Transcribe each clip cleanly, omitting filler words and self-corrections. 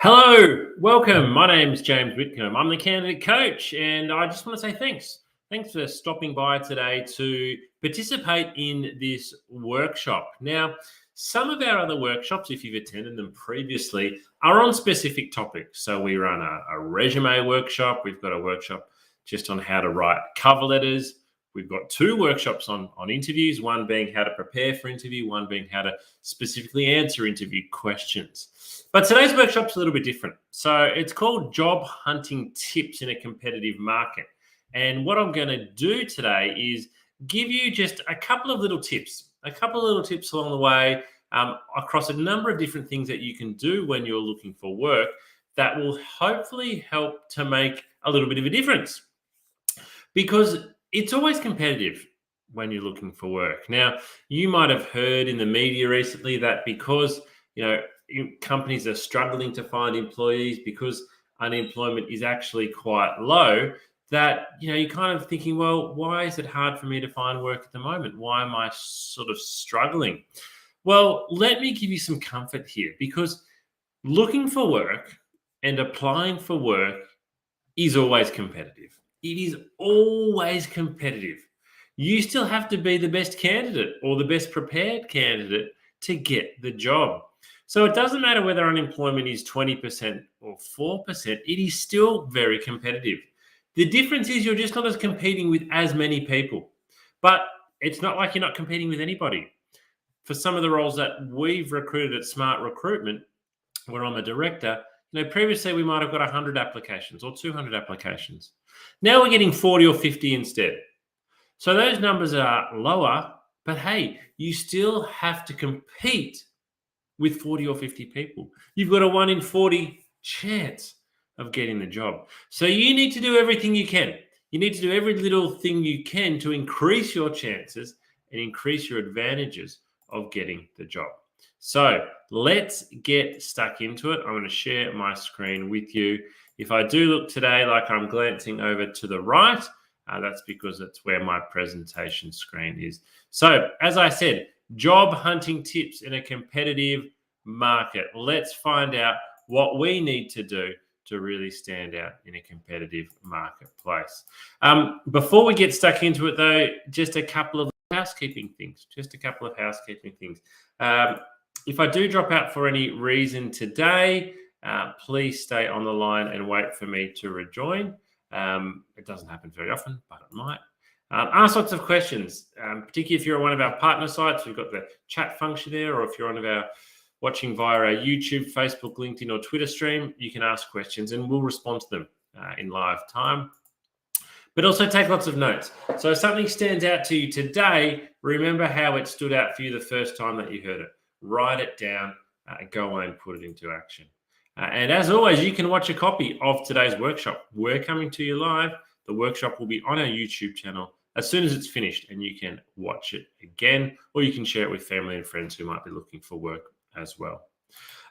Hello, welcome. My name's James Whitcomb. I'm the candidate coach, and I just want to say thanks. Thanks for stopping by today to participate in this workshop. Now, some of our other workshops, if you've attended them previously, are on specific topics. So we run a resume workshop. We've got a workshop just on how to write cover letters. We've got two workshops on interviews, one being how to prepare for interview, one being how to specifically answer interview questions. But today's workshop's a little bit different. So it's called Job Hunting Tips in a Competitive Market. And what I'm going to do today is give you just a couple of little tips along the way across a number of different things that you can do when you're looking for work that will hopefully help to make a little bit of a difference. Because it's always competitive when you're looking for work. Now, you might have heard in the media recently that because, companies are struggling to find employees because unemployment is actually quite low, that, you're kind of thinking, well, why is it hard for me to find work at the moment? Why am I sort of struggling? Well, let me give you some comfort here, because looking for work and applying for work is always competitive. It is always competitive. You still have to be the best candidate or the best prepared candidate to get the job. So it doesn't matter whether unemployment is 20% or 4%, it is still very competitive. The difference is you're just not as competing with as many people. But it's not like you're not competing with anybody. For some of the roles that we've recruited at Smart Recruitment, where I'm a director, previously we might have got 100 applications or 200 applications. Now we're getting 40 or 50 instead. So those numbers are lower, but hey, you still have to compete with 40 or 50 people. You've got a 1 in 40 chance of getting the job. So you need to do everything you can. You need to do every little thing you can to increase your chances and increase your advantages of getting the job. So let's get stuck into it. I'm going to share my screen with you. If I do look today like I'm glancing over to the right, that's because that's where my presentation screen is. So as I said, job hunting tips in a competitive market. Let's find out what we need to do to really stand out in a competitive marketplace. Before we get stuck into it though, just a couple of housekeeping things. If I do drop out for any reason today, please stay on the line and wait for me to rejoin. It doesn't happen very often, but it might. Ask lots of questions, particularly if you're on one of our partner sites. We've got the chat function there, or if you're watching via our YouTube, Facebook, LinkedIn, or Twitter stream, you can ask questions and we'll respond to them in live time. But also take lots of notes. So if something stands out to you today, remember how it stood out for you the first time that you heard it. Write it down, go away and put it into action. And as always, you can watch a copy of today's workshop. We're coming to you live. The workshop will be on our YouTube channel as soon as it's finished, and you can watch it again, or you can share it with family and friends who might be looking for work as well.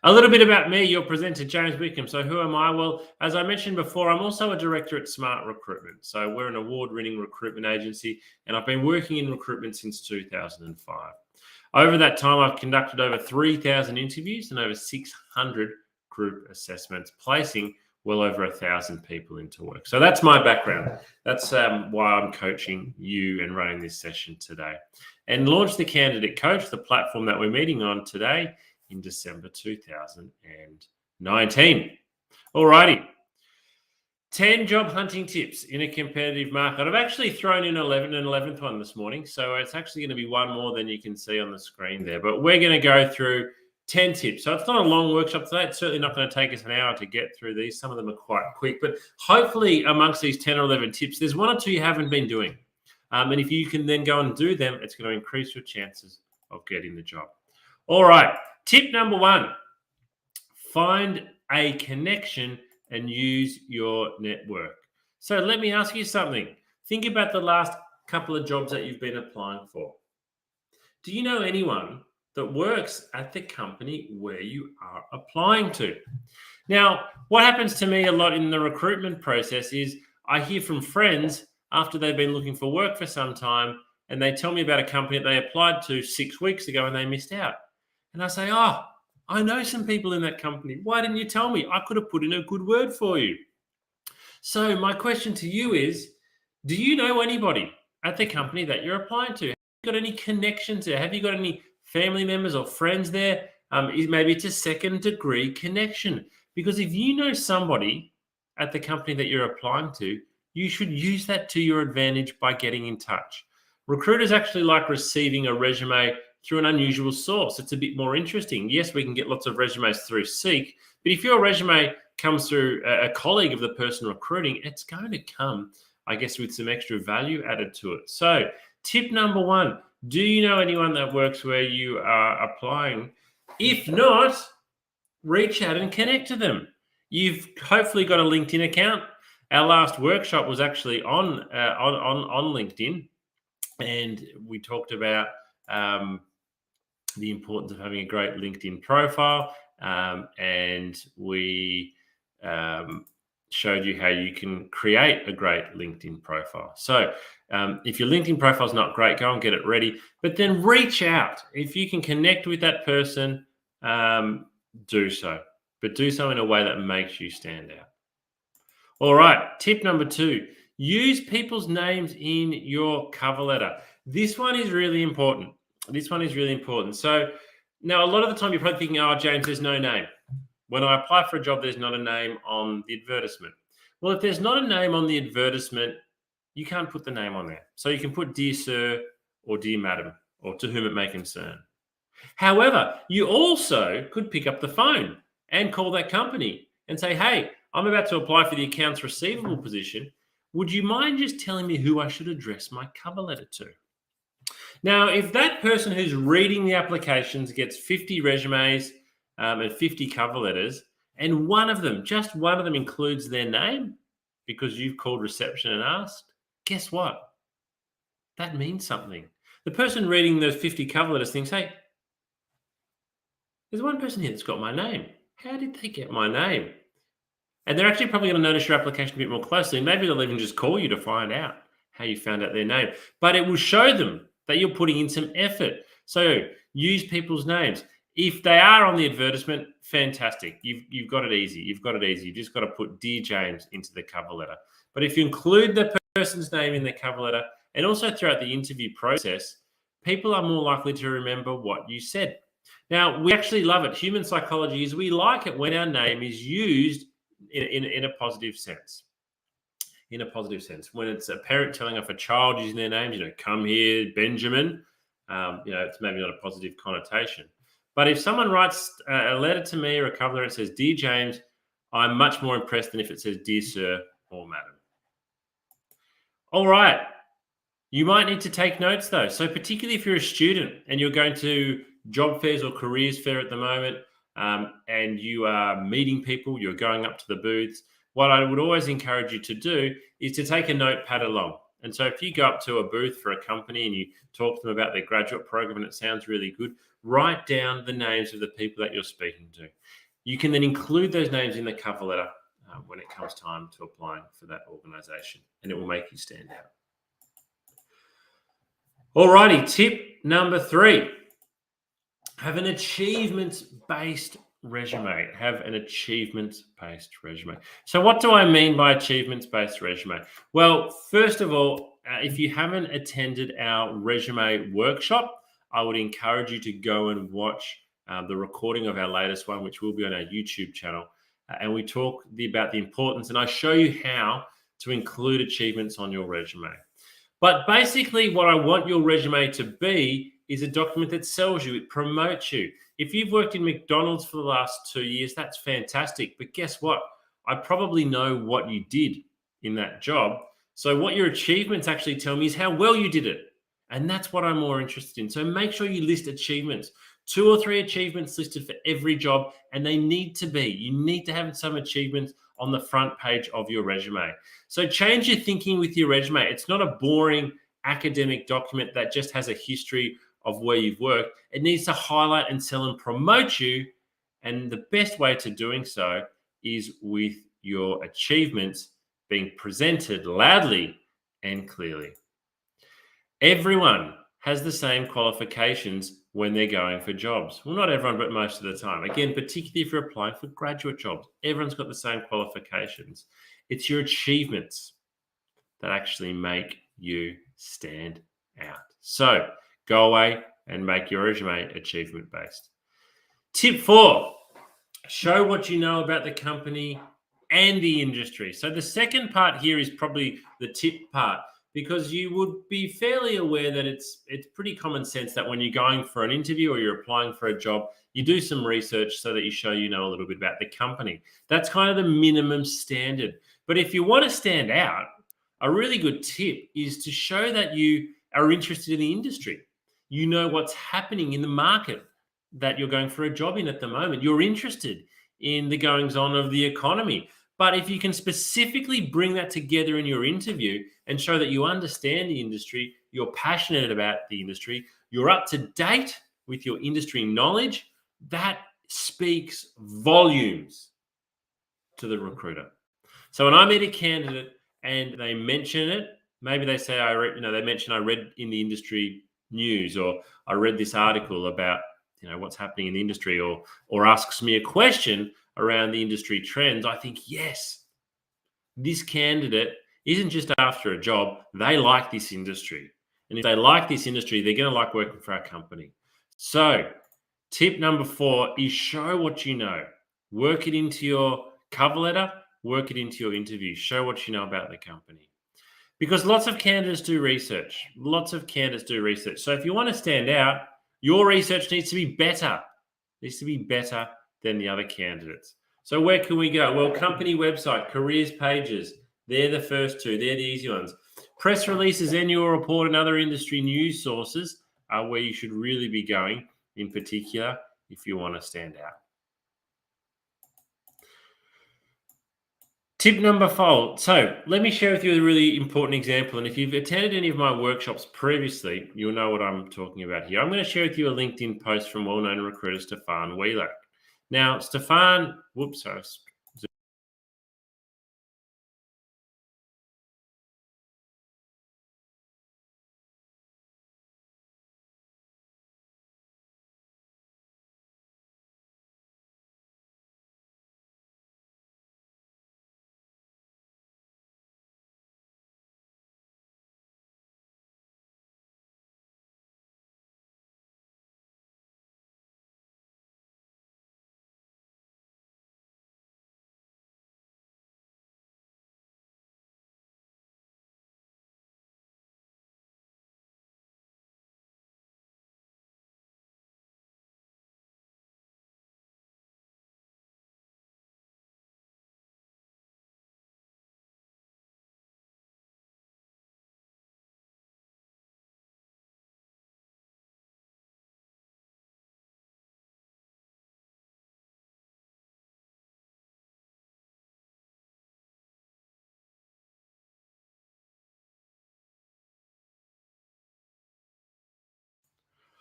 A little bit about me, your presenter, James Whitcomb. So who am I? Well, as I mentioned before, I'm also a director at Smart Recruitment. So we're an award-winning recruitment agency, and I've been working in recruitment since 2005. Over that time, I've conducted over 3,000 interviews and over 600 group assessments, placing well over 1,000 people into work. So that's my background. That's why I'm coaching you and running this session today. And launched the Candidate Coach, the platform that we're meeting on today, in December 2019. Alrighty. 10 job hunting tips in a competitive market. I've actually thrown in an 11th one this morning. So it's actually going to be one more than you can see on the screen there. But we're going to go through 10 tips. So it's not a long workshop today. It's certainly not going to take us an hour to get through these. Some of them are quite quick, but hopefully amongst these 10 or 11 tips, there's one or two you haven't been doing. And if you can then go and do them, it's going to increase your chances of getting the job. All right. Tip number 1, find a connection and use your network. So let me ask you something. Think about the last couple of jobs that you've been applying for. Do you know anyone that works at the company where you are applying to? Now, what happens to me a lot in the recruitment process is I hear from friends after they've been looking for work for some time, and they tell me about a company that they applied to 6 weeks ago and they missed out. And I say, oh, I know some people in that company. Why didn't you tell me? I could have put in a good word for you. So my question to you is, do you know anybody at the company that you're applying to? Have you got any connections there? Have you got any family members or friends there? Maybe it's a second degree connection. Because if you know somebody at the company that you're applying to, you should use that to your advantage by getting in touch. Recruiters actually like receiving a resume through an unusual source. It's a bit more interesting. Yes, we can get lots of resumes through Seek, but if your resume comes through a colleague of the person recruiting, it's going to come, I guess, with some extra value added to it. So, tip number one, do you know anyone that works where you are applying? If not, reach out and connect to them. You've hopefully got a LinkedIn account. Our last workshop was actually on LinkedIn, and we talked about the importance of having a great LinkedIn profile, and we showed you how you can create a great LinkedIn profile. So if your LinkedIn profile is not great, go and get it ready, but then reach out. If you can connect with that person, do so, but do so in a way that makes you stand out. All right, tip number two, use people's names in your cover letter. This one is really important. So now a lot of the time you're probably thinking, oh, James, there's no name. When I apply for a job, there's not a name on the advertisement. Well, if there's not a name on the advertisement, you can't put the name on there. So you can put dear sir or dear madam or to whom it may concern. However, you also could pick up the phone and call that company and say, hey, I'm about to apply for the accounts receivable position. Would you mind just telling me who I should address my cover letter to? Now, if that person who's reading the applications gets 50 resumes and 50 cover letters, and just one of them includes their name because you've called reception and asked, guess what? That means something. The person reading those 50 cover letters thinks, hey, there's one person here that's got my name. How did they get my name? And they're actually probably going to notice your application a bit more closely. Maybe they'll even just call you to find out how you found out their name. But it will show them that you're putting in some effort. So use people's names. If they are on the advertisement, fantastic. You've got it easy. You've just got to put Dear James into the cover letter. But if you include the person's name in the cover letter and also throughout the interview process, people are more likely to remember what you said. Now, we actually love it. Human psychology is we like it when our name is used in a positive sense. In a positive sense, when it's a parent telling off a child using their names, come here, Benjamin, it's maybe not a positive connotation. But if someone writes a letter to me or a cover letter that says, Dear James, I'm much more impressed than if it says, Dear Sir or Madam. All right. You might need to take notes, though. So particularly if you're a student and you're going to job fairs or careers fair at the moment, and you are meeting people, you're going up to the booths, what I would always encourage you to do is to take a notepad along. And so if you go up to a booth for a company and you talk to them about their graduate program and it sounds really good, write down the names of the people that you're speaking to. You can then include those names in the cover letter when it comes time to applying for that organization, and it will make you stand out. Alrighty, tip number 3. Have an achievements-based resume. So what do I mean by achievements-based resume? Well, first of all, if you haven't attended our resume workshop, I would encourage you to go and watch the recording of our latest one, which will be on our YouTube channel. And we talk about the importance, and I show you how to include achievements on your resume. But basically what I want your resume to be is a document that sells you, it promotes you. If you've worked in McDonald's for the last 2 years, that's fantastic. But guess what? I probably know what you did in that job. So what your achievements actually tell me is how well you did it. And that's what I'm more interested in. So make sure you list achievements. 2 or 3 achievements listed for every job, and they need to be. You need to have some achievements on the front page of your resume. So change your thinking with your resume. It's not a boring academic document that just has a history of where you've worked. It needs to highlight and sell and promote you. And the best way to doing so is with your achievements being presented loudly and clearly. Everyone has the same qualifications when they're going for jobs. Well, not everyone, but most of the time. Again, particularly if you're applying for graduate jobs, everyone's got the same qualifications. It's your achievements that actually make you stand out. So go away and make your resume achievement based. Tip 4, show what you know about the company and the industry. So the second part here is probably the tip part, because you would be fairly aware that it's pretty common sense that when you're going for an interview or you're applying for a job, you do some research so that you show you know a little bit about the company. That's kind of the minimum standard. But if you want to stand out, a really good tip is to show that you are interested in the industry. You know what's happening in the market that you're going for a job in at the moment. You're interested in the goings on of the economy. But if you can specifically bring that together in your interview and show that you understand the industry, you're passionate about the industry, you're up to date with your industry knowledge, that speaks volumes to the recruiter. So when I meet a candidate and they mention it, maybe they say, they mention I read in the industry news, or I read this article about what's happening in the industry, or asks me a question around the industry trends, I think, yes, this candidate isn't just after a job. They like this industry. And if they like this industry, they're going to like working for our company. So tip number 4 is show what you know. Work it into your cover letter, work it into your interview. Show what you know about the company. Because lots of candidates do research. So if you want to stand out, your research needs to be better. Than the other candidates. So where can we go? Well, company website, careers pages, they're the first two. They're the easy ones. Press releases, annual report, and other industry news sources are where you should really be going, in particular, if you want to stand out. Tip number 4. So let me share with you a really important example. And if you've attended any of my workshops previously, you'll know what I'm talking about here. I'm going to share with you a LinkedIn post from well-known recruiter Stefan Wheeler. Now, Stefan, sorry.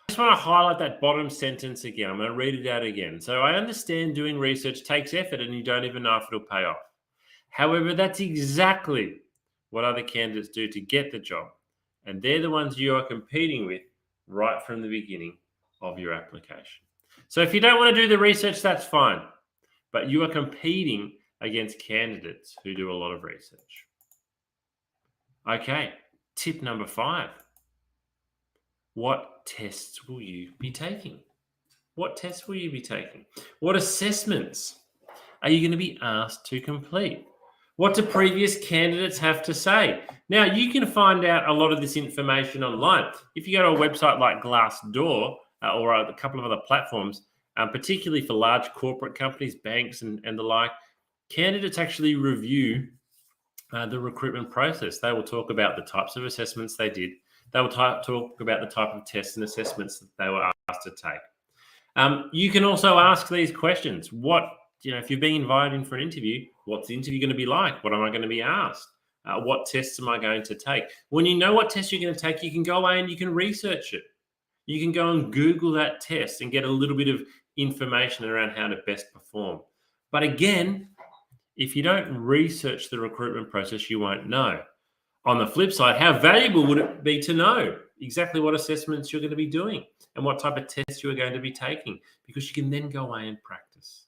I just want to highlight that bottom sentence again. I'm going to read it out again. So I understand doing research takes effort and you don't even know if it'll pay off. However, that's exactly what other candidates do to get the job. And they're the ones you are competing with right from the beginning of your application. So if you don't want to do the research, that's fine. But you are competing against candidates who do a lot of research. Okay, tip number 5. What tests will you be taking? What tests will you be taking? What assessments are you going to be asked to complete? What do previous candidates have to say? Now, you can find out a lot of this information online. If you go to a website like Glassdoor or a couple of other platforms, particularly for large corporate companies, banks, and the like, candidates actually review the recruitment process. They will talk about the types of assessments they did. They will talk about the type of tests and assessments that they were asked to take. You can also ask these questions. If you're being invited in for an interview, what's the interview going to be like? What am I going to be asked? What tests am I going to take? When you know what test you're going to take, you can go away and you can research it. You can go and Google that test and get a little bit of information around how to best perform. But again, if you don't research the recruitment process, you won't know. On the flip side, how valuable would it be to know exactly what assessments you're going to be doing and what type of tests you're going to be taking? Because you can then go away and practice.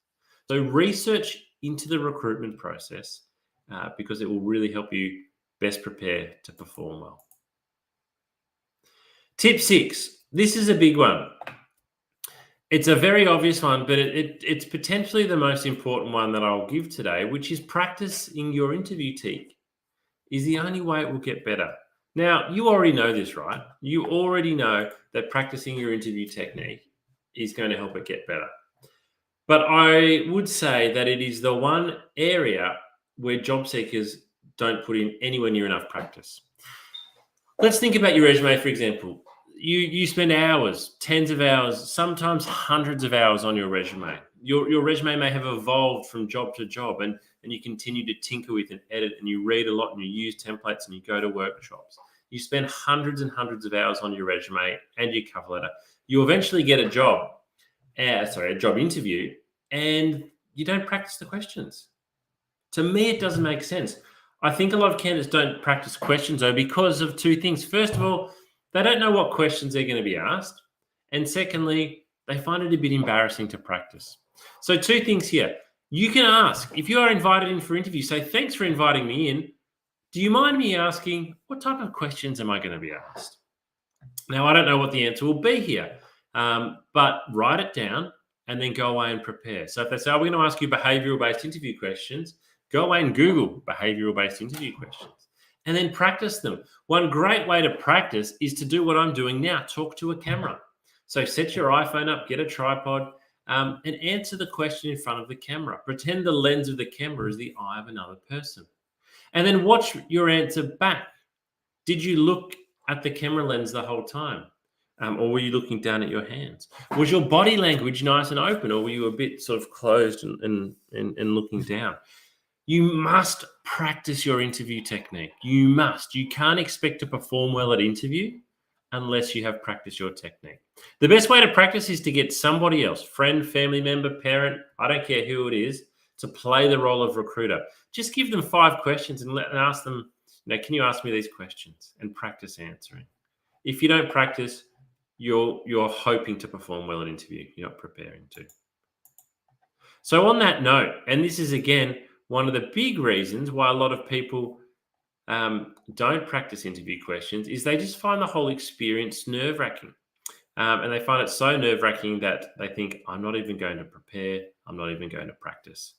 So research into the recruitment process because it will really help you best prepare to perform well. Tip 6. This is a big one. It's a very obvious one, but it's potentially the most important one that I'll give today, which is practicing your interview technique is the only way it will get better. Now, you already know this, right? You already know that practicing your interview technique is going to help it get better. But I would say that it is the one area where job seekers don't put in anywhere near enough practice. Let's think about your resume, for example. You spend hours, tens of hours, sometimes hundreds of hours on your resume. Your resume may have evolved from job to job, and you continue to tinker with and edit, and you read a lot, and you use templates, and you go to workshops. You spend hundreds and hundreds of hours on your resume and your cover letter. You eventually get a job interview, and you don't practice the questions. To me, it doesn't make sense. I think a lot of candidates don't practice questions, though, because of two things. First of all, they don't know what questions they're going to be asked. And secondly, they find it a bit embarrassing to practice. So 2 things here. You can ask, if you are invited in for interview, say, thanks for inviting me in. Do you mind me asking, what type of questions am I going to be asked? Now, I don't know what the answer will be here, but write it down and then go away and prepare. So if they say, we're going to ask you behavioral-based interview questions, go away and Google behavioral-based interview questions and then practice them. One great way to practice is to do what I'm doing now, talk to a camera. So set your iPhone up, get a tripod, and answer the question in front of the camera. Pretend the lens of the camera is the eye of another person. And then watch your answer back. Did you look at the camera lens the whole time? Or were you looking down at your hands? Was your body language nice and open, or were you a bit sort of closed and looking down? You must practice your interview technique. You must. You can't expect to perform well at interview unless you have practiced your technique. The best way to practice is to get somebody else, friend, family member, parent, I don't care who it is, to play the role of recruiter. Just give them 5 questions and ask them, can you ask me these questions, and practice answering. If you don't practice, you're hoping to perform well at interview. You're not preparing to. So on that note, and this is again one of the big reasons why a lot of people don't practice interview questions, is they just find the whole experience nerve-wracking. And they find it so nerve-wracking that they think, I'm not even going to prepare. I'm not even going to practice.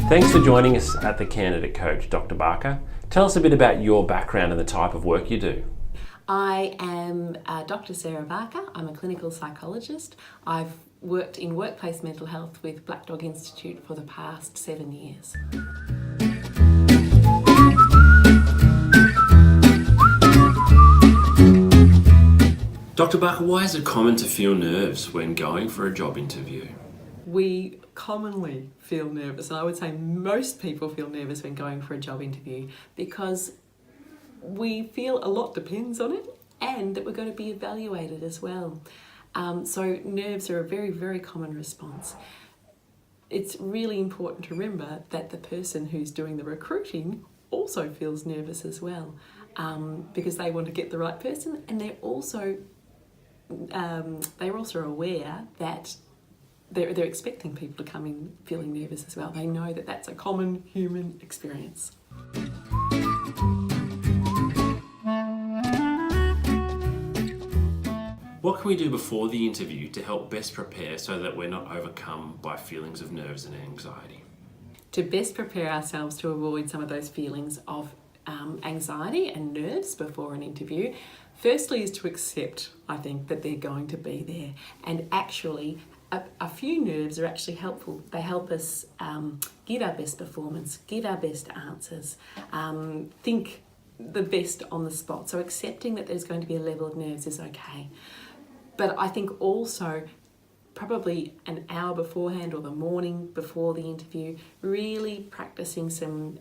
Thanks for joining us at The Candidate Coach, Dr. Barker. Tell us a bit about your background and the type of work you do. I am Dr. Sarah Barker. I'm a clinical psychologist. I've worked in workplace mental health with Black Dog Institute for the past 7 years. Dr. Barker, why is it common to feel nerves when going for a job interview? We commonly feel nervous, and I would say most people feel nervous when going for a job interview because we feel a lot depends on it and that we're going to be evaluated as well. So nerves are a very, very common response. It's really important to remember that the person who's doing the recruiting also feels nervous as well because they want to get the right person, and they're also aware that they're expecting people to come in feeling nervous as well. They know that that's a common human experience. What can we do before the interview to help best prepare so that we're not overcome by feelings of nerves and anxiety? To best prepare ourselves to avoid some of those feelings of anxiety and nerves before an interview, firstly is to accept, I think, that they're going to be there. And actually, a few nerves are actually helpful. They help us give our best performance, give our best answers, think the best on the spot. So accepting that there's going to be a level of nerves is okay. But I think also probably an hour beforehand or the morning before the interview, really practicing some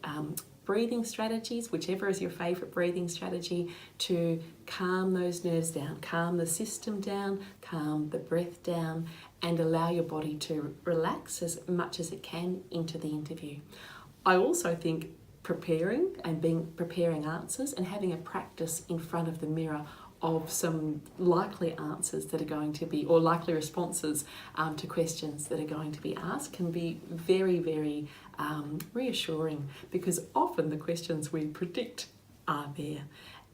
breathing strategies, whichever is your favourite breathing strategy, to calm those nerves down, calm the system down, calm the breath down, and allow your body to relax as much as it can into the interview. I also think preparing answers and having a practice in front of the mirror of some likely answers that are going to be, or likely responses to questions that are going to be asked, can be very, very reassuring, because often the questions we predict are there.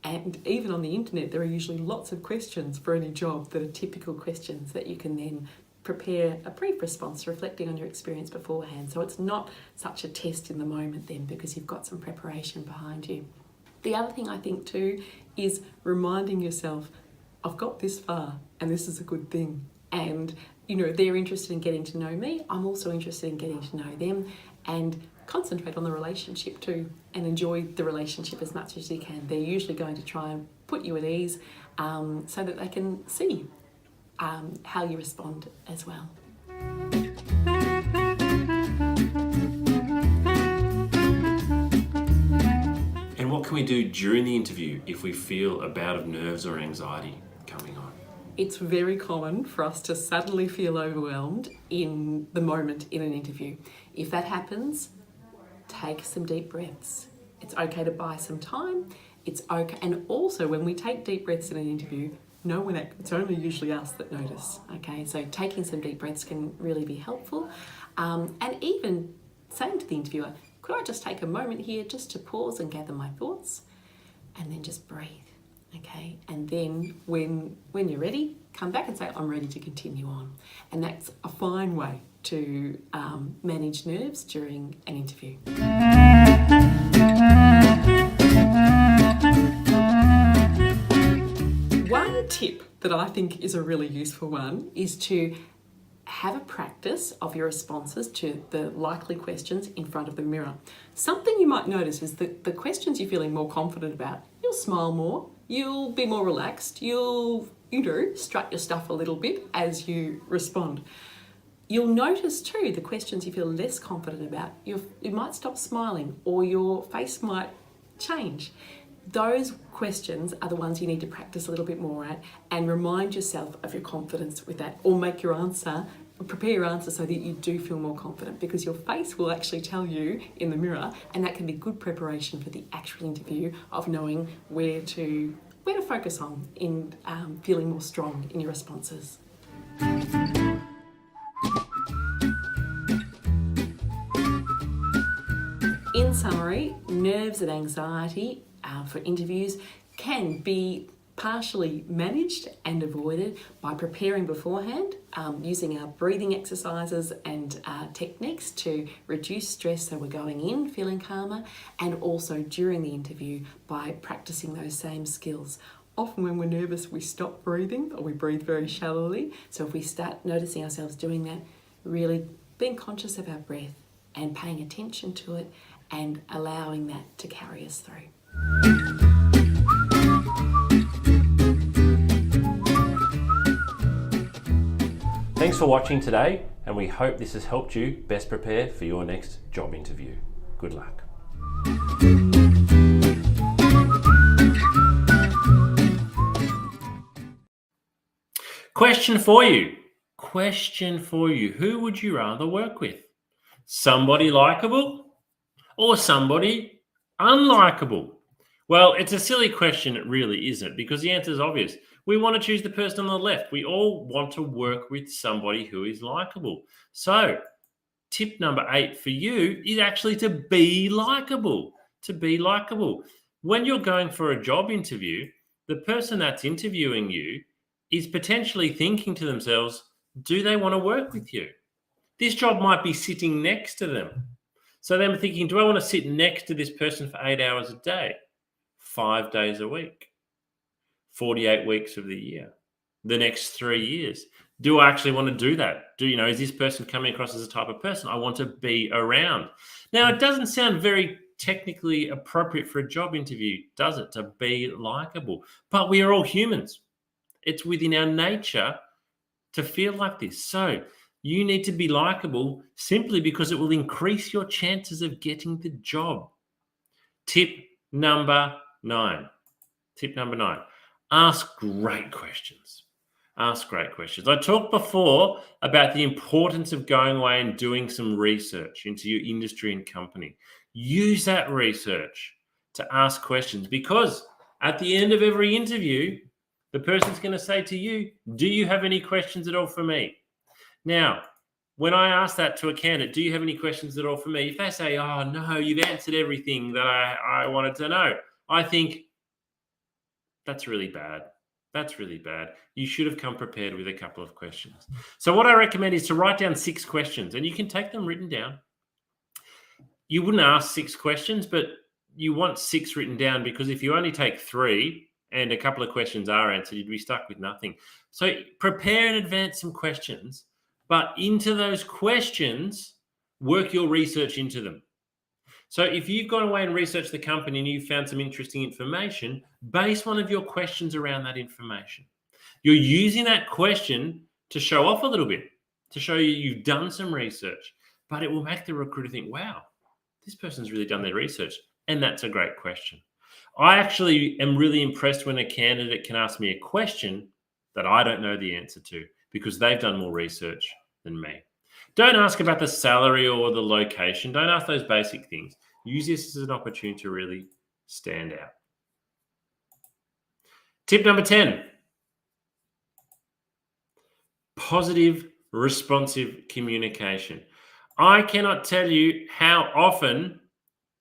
And even on the internet, there are usually lots of questions for any job that are typical questions that you can then prepare a brief response reflecting on your experience beforehand. So it's not such a test in the moment then, because you've got some preparation behind you. The other thing I think too is reminding yourself, I've got this far and this is a good thing. And, they're interested in getting to know me. I'm also interested in getting to know them, and concentrate on the relationship too and enjoy the relationship as much as you can. They're usually going to try and put you at ease so that they can see how you respond as well. And what can we do during the interview if we feel a bout of nerves or anxiety coming on? It's very common for us to suddenly feel overwhelmed in the moment in an interview. If that happens, take some deep breaths. It's okay to buy some time. It's okay. And also, when we take deep breaths in an interview, it's only usually us that notice. Okay, so taking some deep breaths can really be helpful. And even saying to the interviewer, could I just take a moment here just to pause and gather my thoughts, and then just breathe. Okay, and then when you're ready, come back and say, I'm ready to continue on. And that's a fine way to manage nerves during an interview. One tip that I think is a really useful one is to have a practice of your responses to the likely questions in front of the mirror. Something you might notice is that the questions you're feeling more confident about, you'll smile more, you'll be more relaxed, you'll, strut your stuff a little bit as you respond. You'll notice too, the questions you feel less confident about, you might stop smiling or your face might change. Those questions are the ones you need to practice a little bit more at, and remind yourself of your confidence with that, or prepare your answer so that you do feel more confident, because your face will actually tell you in the mirror, and that can be good preparation for the actual interview of knowing where to focus on in feeling more strong in your responses. In summary, nerves and anxiety for interviews can be partially managed and avoided by preparing beforehand, using our breathing exercises and techniques to reduce stress so we're going in feeling calmer, and also during the interview by practicing those same skills. Often when we're nervous, we stop breathing or we breathe very shallowly. So if we start noticing ourselves doing that, really being conscious of our breath and paying attention to it and allowing that to carry us through. Thanks for watching today, and we hope this has helped you best prepare for your next job interview. Good luck. Question for you. Who would you rather work with? Somebody likable or somebody unlikable? Well, it's a silly question, it really isn't, because the answer is obvious. We want to choose the person on the left. We all want to work with somebody who is likable. So, tip number 8 for you is actually to be likable. To be likable. When you're going for a job interview, the person that's interviewing you is potentially thinking to themselves, do they want to work with you? This job might be sitting next to them. So they're thinking, do I want to sit next to this person for 8 hours a day, 5 days a week, 48 weeks of the year, the next 3 years? Do I actually want to do that? Is this person coming across as a type of person I want to be around? Now, it doesn't sound very technically appropriate for a job interview, does it, to be likable? But we are all humans. It's within our nature to feel like this. So you need to be likable simply because it will increase your chances of getting the job. Tip number 9. Tip number 9. Ask great questions. Ask great questions. I talked before about the importance of going away and doing some research into your industry and company. Use that research to ask questions, because at the end of every interview, the person's going to say to you, do you have any questions at all for me? Now, when I ask that to a candidate, do you have any questions at all for me? If they say, oh, no, you've answered everything that I wanted to know, I think that's really bad. That's really bad. You should have come prepared with a couple of questions. So what I recommend is to write down 6 questions, and you can take them written down. You wouldn't ask 6 questions, but you want 6 written down, because if you only take 3 and a couple of questions are answered, you'd be stuck with nothing. So prepare in advance some questions, but into those questions, work your research into them. So if you've gone away and researched the company and you've found some interesting information, base one of your questions around that information. You're using that question to show off a little bit, to show you you've done some research, but it will make the recruiter think, wow, this person's really done their research. And that's a great question. I actually am really impressed when a candidate can ask me a question that I don't know the answer to, because they've done more research than me. Don't ask about the salary or the location. Don't ask those basic things. Use this as an opportunity to really stand out. Tip number 10, positive, responsive communication. I cannot tell you how often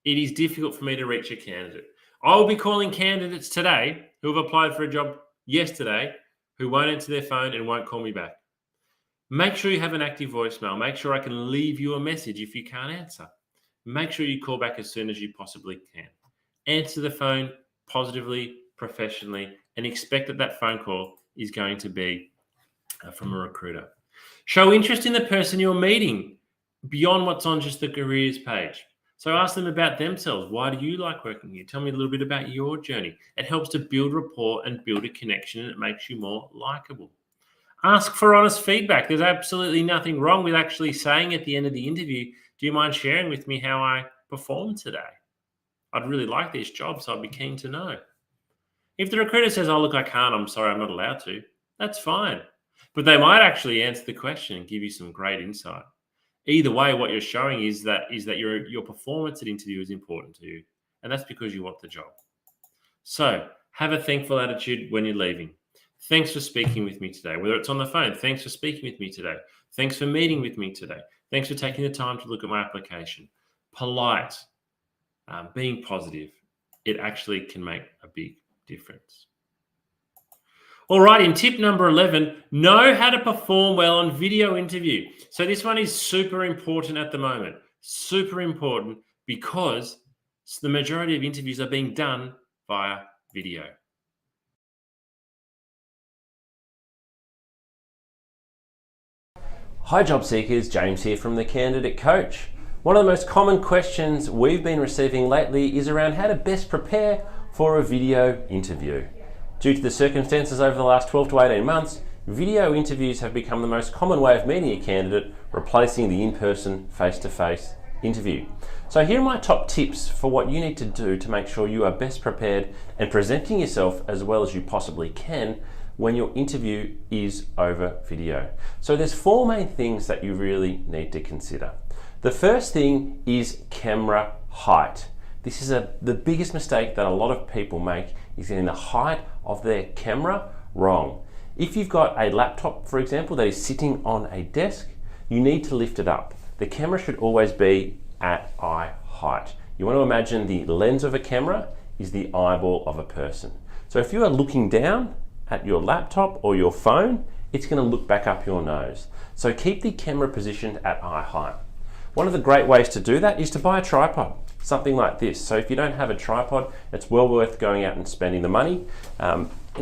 it is difficult for me to reach a candidate. I will be calling candidates today who have applied for a job yesterday who won't answer their phone and won't call me back. Make sure you have an active voicemail. Make sure I can leave you a message if you can't answer. Make sure you call back as soon as you possibly can. Answer the phone positively, professionally, and expect that that phone call is going to be from a recruiter. Show interest in the person you're meeting beyond what's on just the careers page. So ask them about themselves. Why do you like working here? Tell me a little bit about your journey. It helps to build rapport and build a connection, and it makes you more likable. Ask for honest feedback. There's absolutely nothing wrong with actually saying at the end of the interview, do you mind sharing with me how I performed today? I'd really like this job, so I'd be keen to know. If the recruiter says, oh, look, I can't, I'm sorry, I'm not allowed to, that's fine. But they might actually answer the question and give you some great insight. Either way, what you're showing is that your performance at interview is important to you, and that's because you want the job. So have a thankful attitude when you're leaving. Thanks for speaking with me today. Whether it's on the phone, thanks for speaking with me today. Thanks for meeting with me today. Thanks for taking the time to look at my application. Polite, being positive, it actually can make a big difference. All right, in tip number 11, know how to perform well on video interview. So this one is super important at the moment. Super important because the majority of interviews are being done via video. Hi job seekers, James here from The Candidate Coach. One of the most common questions we've been receiving lately is around how to best prepare for a video interview. Due to the circumstances over the last 12 to 18 months, video interviews have become the most common way of meeting a candidate, replacing the in-person, face-to-face interview. So here are my top tips for what you need to do to make sure you are best prepared and presenting yourself as well as you possibly can when your interview is over video. So there's 4 main things that you really need to consider. The first thing is camera height. This is the biggest mistake that a lot of people make, is getting the height of their camera wrong. If you've got a laptop, for example, that is sitting on a desk, you need to lift it up. The camera should always be at eye height. You want to imagine the lens of a camera is the eyeball of a person. So if you are looking down at your laptop or your phone, it's going to look back up your nose. So keep the camera positioned at eye height. One of the great ways to do that is to buy a tripod, something like this. So if you don't have a tripod, it's well worth going out and spending the money.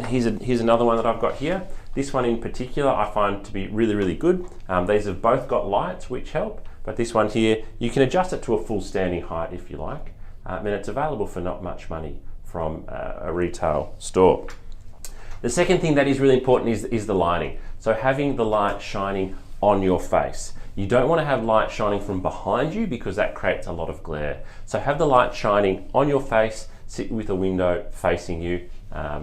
Here's another one that I've got here. This one in particular I find to be really, really good. These have both got lights which help, but this one here, you can adjust it to a full standing height if you like, and it's available for not much money from a retail store. The second thing that is really important is the lighting. So having the light shining on your face. You don't want to have light shining from behind you because that creates a lot of glare. So have the light shining on your face, sit with a window facing you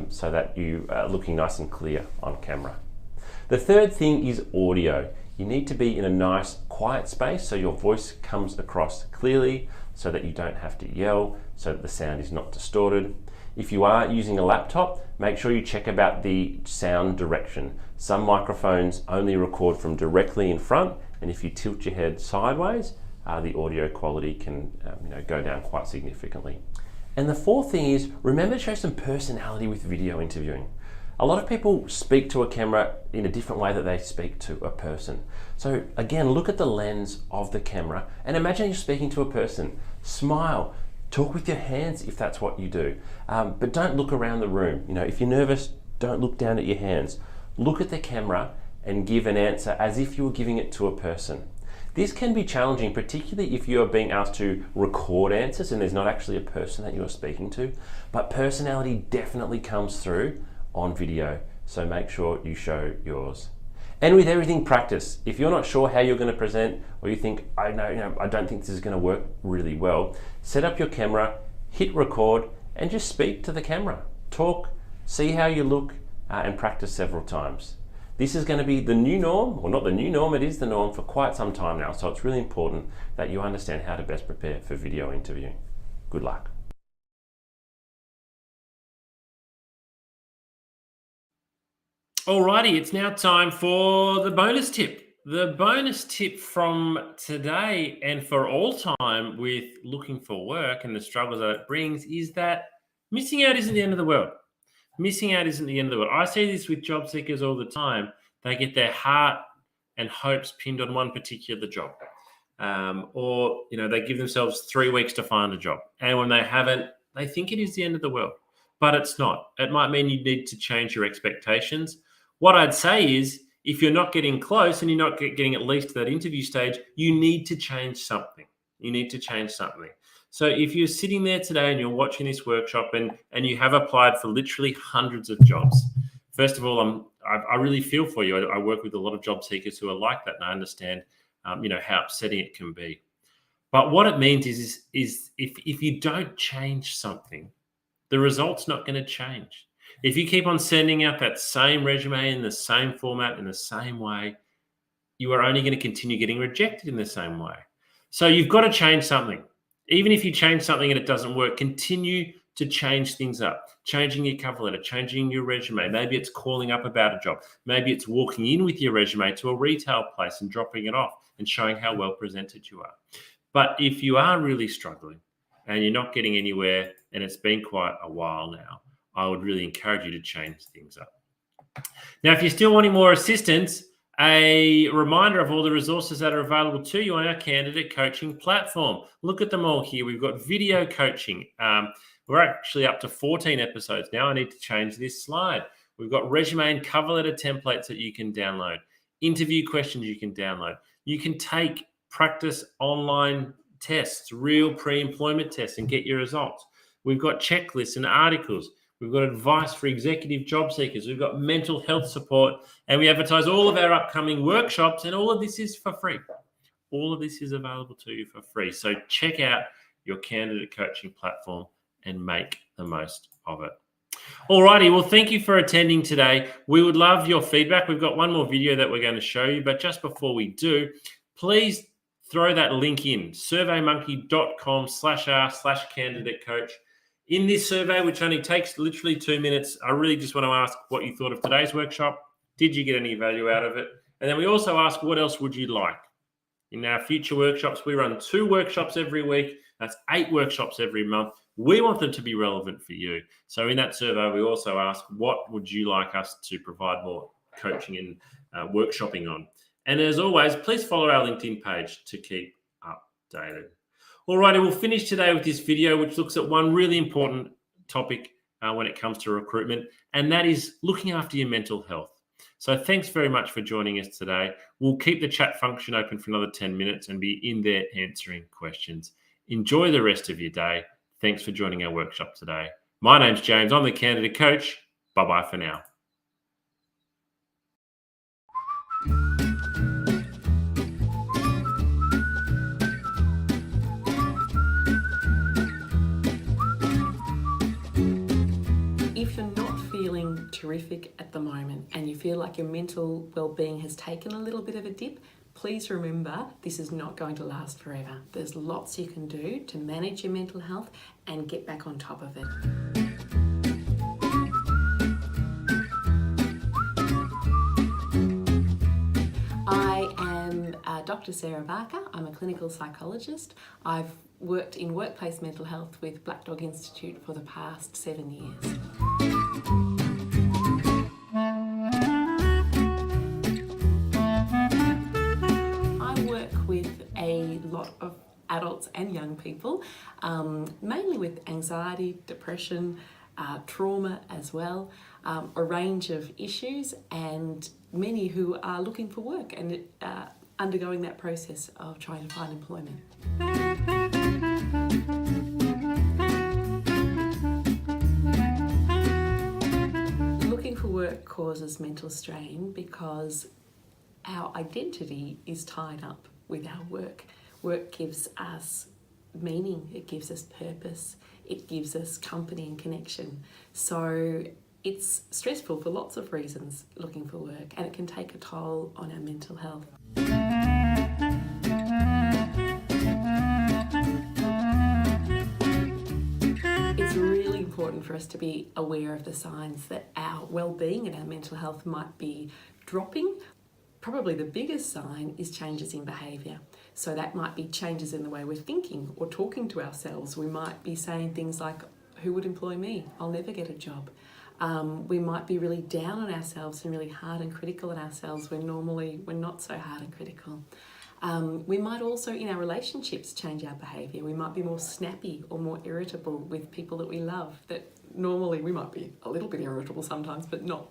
so that you are looking nice and clear on camera. The third thing is audio. You need to be in a nice quiet space so your voice comes across clearly, so that you don't have to yell, so that the sound is not distorted. If you are using a laptop, make sure you check about the sound direction. Some microphones only record from directly in front, and if you tilt your head sideways, the audio quality can go down quite significantly. And the fourth thing is, remember to show some personality with video interviewing. A lot of people speak to a camera in a different way that they speak to a person. So again, look at the lens of the camera and imagine you're speaking to a person. Smile, talk with your hands if that's what you do, but don't look around the room. If you're nervous, don't look down at your hands. Look at the camera and give an answer as if you were giving it to a person. This can be challenging, particularly if you are being asked to record answers and there's not actually a person that you're speaking to, but personality definitely comes through on video, so make sure you show yours. And with everything, practice. If you're not sure how you're going to present, or you think, I don't think this is going to work really well, set up your camera, hit record, and just speak to the camera. Talk, see how you look, and practice several times. This is going to be the new norm, or not the new norm, it is the norm for quite some time now, so it's really important that you understand how to best prepare for video interviewing. Good luck. Alrighty, it's now time for the bonus tip. The bonus tip from today and for all time with looking for work and the struggles that it brings is that missing out isn't the end of the world. Missing out isn't the end of the world. I see this with job seekers all the time. They get their heart and hopes pinned on one particular job. Or they give themselves 3 weeks to find a job. And when they haven't, they think it is the end of the world. But it's not. It might mean you need to change your expectations. What I'd say is, if you're not getting close and you're not getting at least to that interview stage, you need to change something. You need to change something. So if you're sitting there today and you're watching this workshop and you have applied for literally hundreds of jobs, first of all, I really feel for you. I work with a lot of job seekers who are like that, and I understand, how upsetting it can be. But what it means is if you don't change something, the result's not going to change. If you keep on sending out that same resume in the same format, in the same way, you are only going to continue getting rejected in the same way. So you've got to change something. Even if you change something and it doesn't work, continue to change things up. Changing your cover letter, changing your resume. Maybe it's calling up about a job. Maybe it's walking in with your resume to a retail place and dropping it off and showing how well presented you are. But if you are really struggling and you're not getting anywhere and it's been quite a while now, I would really encourage you to change things up. Now, if you're still wanting more assistance, a reminder of all the resources that are available to you on our candidate coaching platform. Look at them all here. We've got video coaching. We're actually up to 14 episodes now. I need to change this slide. We've got resume and cover letter templates that you can download. Interview questions you can download. You can take practice online tests, real pre-employment tests, and get your results. We've got checklists and articles. We've got advice for executive job seekers. We've got mental health support, and we advertise all of our upcoming workshops, and all of this is for free. All of this is available to you for free. So check out your candidate coaching platform and make the most of it. All righty. Well, thank you for attending today. We would love your feedback. We've got one more video that we're going to show you, but just before we do, please throw that link in, surveymonkey.com/r/candidate coach. In this survey, which only takes literally 2 minutes, I really just want to ask what you thought of today's workshop. Did you get any value out of it? And then we also ask, what else would you like? In our future workshops, we run 2 workshops every week. That's 8 workshops every month. We want them to be relevant for you. So in that survey, we also ask, what would you like us to provide more coaching and workshopping on? And as always, please follow our LinkedIn page to keep updated. Alrighty, we'll finish today with this video, which looks at one really important topic when it comes to recruitment, and that is looking after your mental health. So thanks very much for joining us today. We'll keep the chat function open for another 10 minutes and be in there answering questions. Enjoy the rest of your day. Thanks for joining our workshop today. My name's James. I'm the candidate coach. Bye-bye for now. terrific at the moment and you feel like your mental well-being has taken a little bit of a dip, please remember this is not going to last forever. There's lots you can do to manage your mental health and get back on top of it. I am Dr. Sarah Barker. I'm a clinical psychologist. I've worked in workplace mental health with Black Dog Institute for the past 7 years. A lot of adults and young people, mainly with anxiety, depression, trauma as well, a range of issues, and many who are looking for work and undergoing that process of trying to find employment. Looking for work causes mental strain because our identity is tied up with our work. Work gives us meaning, it gives us purpose, it gives us company and connection. So it's stressful for lots of reasons looking for work, and it can take a toll on our mental health. It's really important for us to be aware of the signs that our well-being and our mental health might be dropping. Probably the biggest sign is changes in behaviour. So that might be changes in the way we're thinking or talking to ourselves. We might be saying things like, who would employ me? I'll never get a job. We might be really down on ourselves and really hard and critical on ourselves when normally we're not so hard and critical. We might also, in our relationships, change our behaviour. We might be more snappy or more irritable with people that we love. That normally we might be a little bit irritable sometimes, but not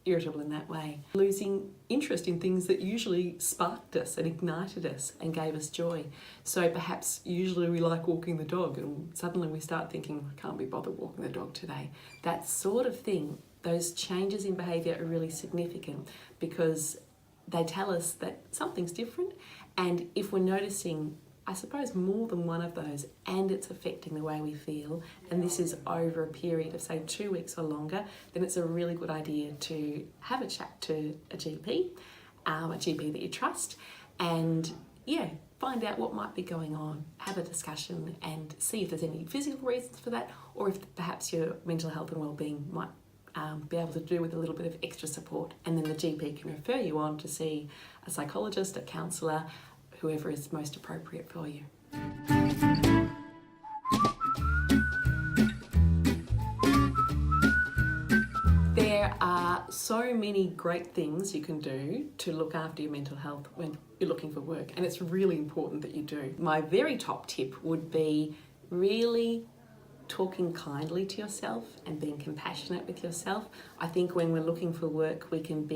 irritable in that way. Losing interest in things that usually sparked us and ignited us and gave us joy. So perhaps usually we like walking the dog and suddenly we start thinking, I can't be bothered walking the dog today. That sort of thing, those changes in behaviour are really significant because they tell us that something's different, and if we're noticing, I suppose, more than one of those and it's affecting the way we feel, and this is over a period of say 2 weeks or longer, then it's a really good idea to have a chat to a GP that you trust, and find out what might be going on, have a discussion and see if there's any physical reasons for that, or if perhaps your mental health and well-being might be able to do with a little bit of extra support, and then the GP can refer you on to see a psychologist, a counsellor, whoever is most appropriate for you. There are so many great things you can do to look after your mental health when you're looking for work, and it's really important that you do. My very top tip would be really talking kindly to yourself and being compassionate with yourself. I think when we're looking for work, we can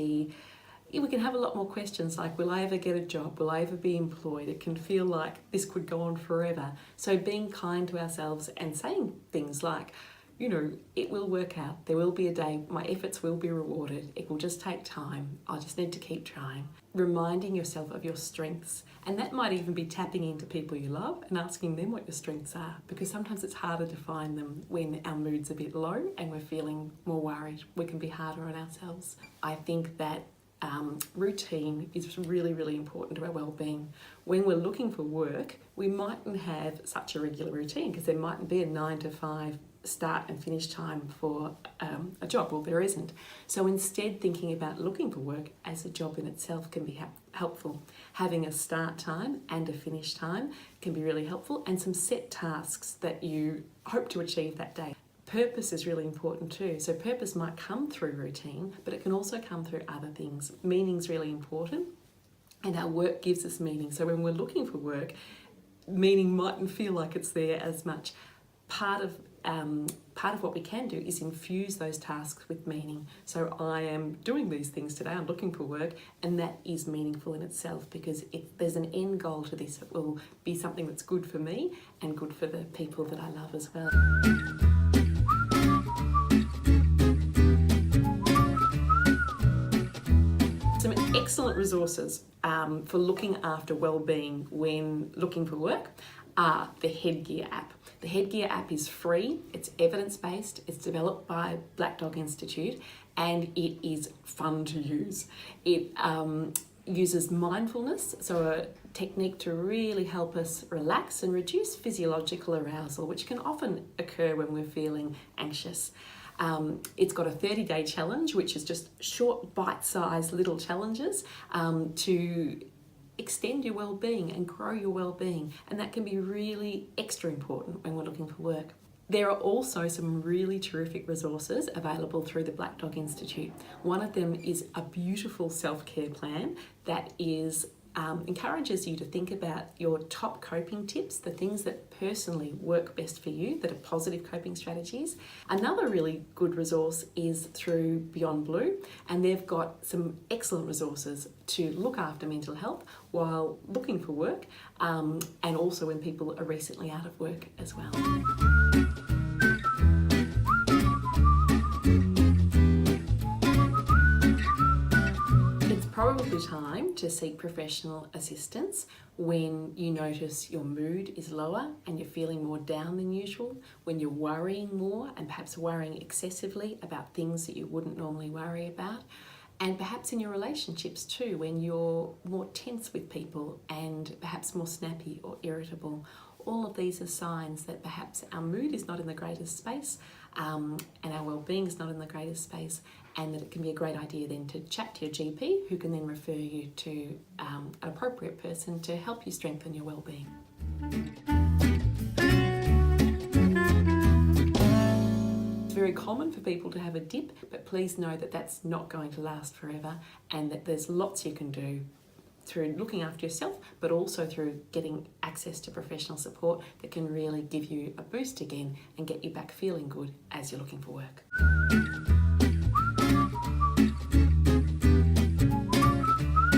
have a lot more questions like, will I ever get a job? Will I ever be employed? It can feel like this could go on forever. So being kind to ourselves and saying things like, it will work out. There will be a day, my efforts will be rewarded. It will just take time. I just need to keep trying. Reminding yourself of your strengths. And that might even be tapping into people you love and asking them what your strengths are, because sometimes it's harder to find them when our mood's a bit low and we're feeling more worried. We can be harder on ourselves. I think that routine is really, really important to our well-being. When we're looking for work, we mightn't have such a regular routine because there mightn't be a 9 to 5 start and finish time for a job, or there isn't. So instead, thinking about looking for work as a job in itself can be helpful. Having a start time and a finish time can be really helpful, and some set tasks that you hope to achieve that day. Purpose is really important too. So purpose might come through routine, but it can also come through other things. Meaning's really important, and our work gives us meaning. So when we're looking for work, meaning mightn't feel like it's there as much. Part of what we can do is infuse those tasks with meaning. So I am doing these things today, I'm looking for work, and that is meaningful in itself because there's an end goal to this. It will be something that's good for me and good for the people that I love as well. Some excellent resources for looking after well-being when looking for work are the Headgear app. The Headgear app is free, it's evidence-based, it's developed by Black Dog Institute, and it is fun to use. It uses mindfulness, so a technique to really help us relax and reduce physiological arousal, which can often occur when we're feeling anxious. It's got a 30-day challenge, which is just short, bite-sized little challenges to extend your well-being and grow your well-being, and that can be really extra important when we're looking for work. There are also some really terrific resources available through the Black Dog Institute. One of them is a beautiful self-care plan that encourages you to think about your top coping tips, the things that personally work best for you, that are positive coping strategies. Another really good resource is through Beyond Blue, and they've got some excellent resources to look after mental health while looking for work, and also when people are recently out of work as well. Probably time to seek professional assistance when you notice your mood is lower and you're feeling more down than usual, when you're worrying more and perhaps worrying excessively about things that you wouldn't normally worry about, and perhaps in your relationships too, when you're more tense with people and perhaps more snappy or irritable. All of these are signs that perhaps our mood is not in the greatest space, and our well-being is not in the greatest space, and that it can be a great idea then to chat to your GP, who can then refer you to an appropriate person to help you strengthen your well-being. It's very common for people to have a dip, but please know that that's not going to last forever, and that there's lots you can do through looking after yourself, but also through getting access to professional support that can really give you a boost again and get you back feeling good as you're looking for work.